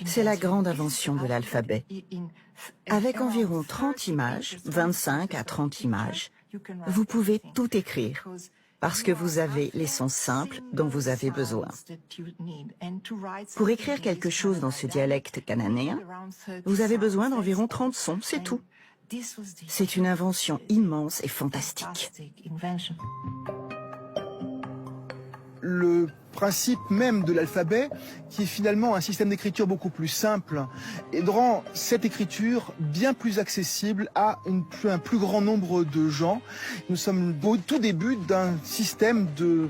C'est la grande invention de l'alphabet. Avec environ 30 images, 25 à 30 images, vous pouvez tout écrire, parce que vous avez les sons simples dont vous avez besoin. Pour écrire quelque chose dans ce dialecte cananéen, vous avez besoin d'environ 30 sons, c'est tout. C'est une invention immense et fantastique. Le principe même de l'alphabet, qui est finalement un système d'écriture beaucoup plus simple, et rend cette écriture bien plus accessible à un plus grand nombre de gens. Nous sommes au tout début d'un système de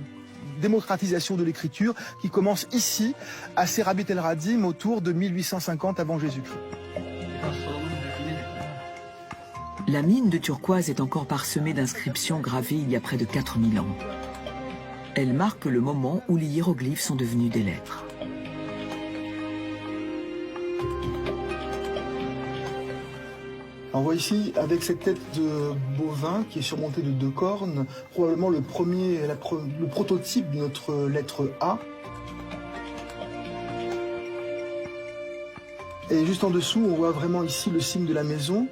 démocratisation de l'écriture qui commence ici, à Serabit El Radim, autour de 1850 avant Jésus-Christ. La mine de turquoise est encore parsemée d'inscriptions gravées il y a près de 4000 ans. Elle marque le moment où les hiéroglyphes sont devenus des lettres. On voit ici, avec cette tête de bovin qui est surmontée de 2 cornes, probablement le prototype de notre lettre A. Et juste en dessous, on voit vraiment ici le signe de la maison,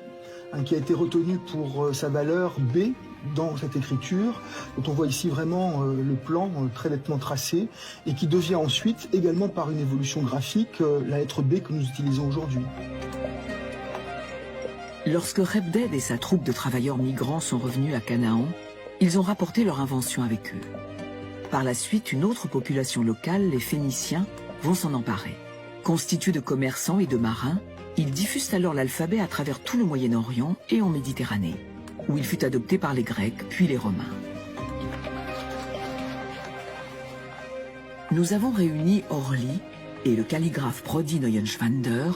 qui a été retenu pour sa valeur B dans cette écriture, dont on voit ici vraiment le plan très nettement tracé, et qui devient ensuite, également par une évolution graphique, la lettre B que nous utilisons aujourd'hui. Lorsque Rebded et sa troupe de travailleurs migrants sont revenus à Canaan, ils ont rapporté leur invention avec eux. Par la suite, une autre population locale, les Phéniciens, vont s'en emparer. Constitués de commerçants et de marins, ils diffusent alors l'alphabet à travers tout le Moyen-Orient et en Méditerranée, où il fut adopté par les Grecs puis les Romains. Nous avons réuni Orly et le calligraphe Brody Neuenschwander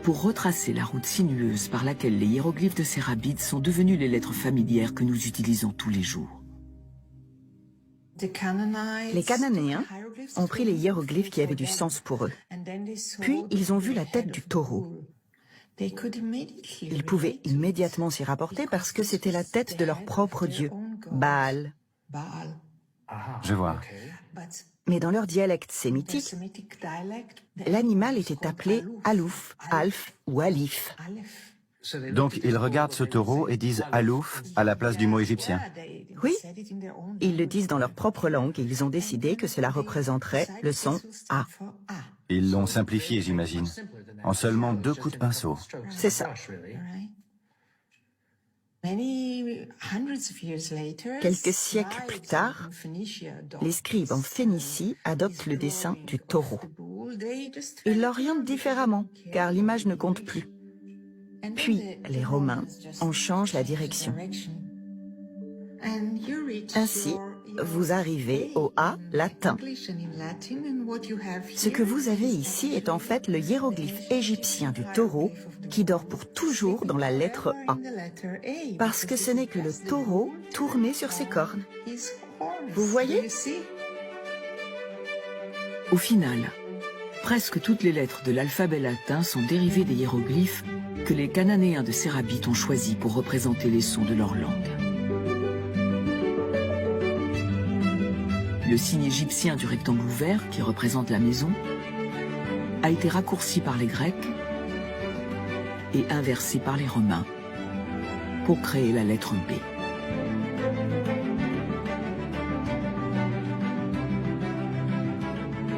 pour retracer la route sinueuse par laquelle les hiéroglyphes de Serabit sont devenus les lettres familières que nous utilisons tous les jours. Les Cananéens ont pris les hiéroglyphes qui avaient du sens pour eux. Puis ils ont vu la tête du taureau. Ils pouvaient immédiatement s'y rapporter parce que c'était la tête de leur propre dieu, Baal. Je vois. Mais dans leur dialecte sémitique, l'animal était appelé Alouf, Alf ou Alif. Donc ils regardent ce taureau et disent « Alouf » à la place du mot égyptien. Oui, ils le disent dans leur propre langue et ils ont décidé que cela représenterait le son A. Ils l'ont simplifié, j'imagine, en seulement 2 coups de pinceau. C'est ça. Quelques siècles plus tard, les scribes en Phénicie adoptent le dessin du taureau. Ils l'orientent différemment, car l'image ne compte plus. Puis, les Romains en changent la direction. Ainsi, vous arrivez au A latin. Ce que vous avez ici est en fait le hiéroglyphe égyptien du taureau qui dort pour toujours dans la lettre A. Parce que ce n'est que le taureau tourné sur ses cornes. Vous voyez? Au final, presque toutes les lettres de l'alphabet latin sont dérivées des hiéroglyphes que les Cananéens de Serabit ont choisis pour représenter les sons de leur langue. Le signe égyptien du rectangle ouvert, qui représente la maison, a été raccourci par les Grecs et inversé par les Romains pour créer la lettre B.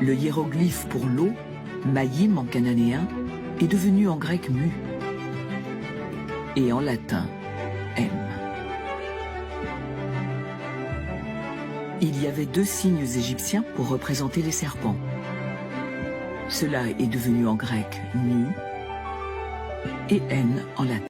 Le hiéroglyphe pour l'eau, Mayim en cananéen, est devenu en grec mu et en latin M. Il y avait 2 signes égyptiens pour représenter les serpents. Cela est devenu en grec nu et N en latin.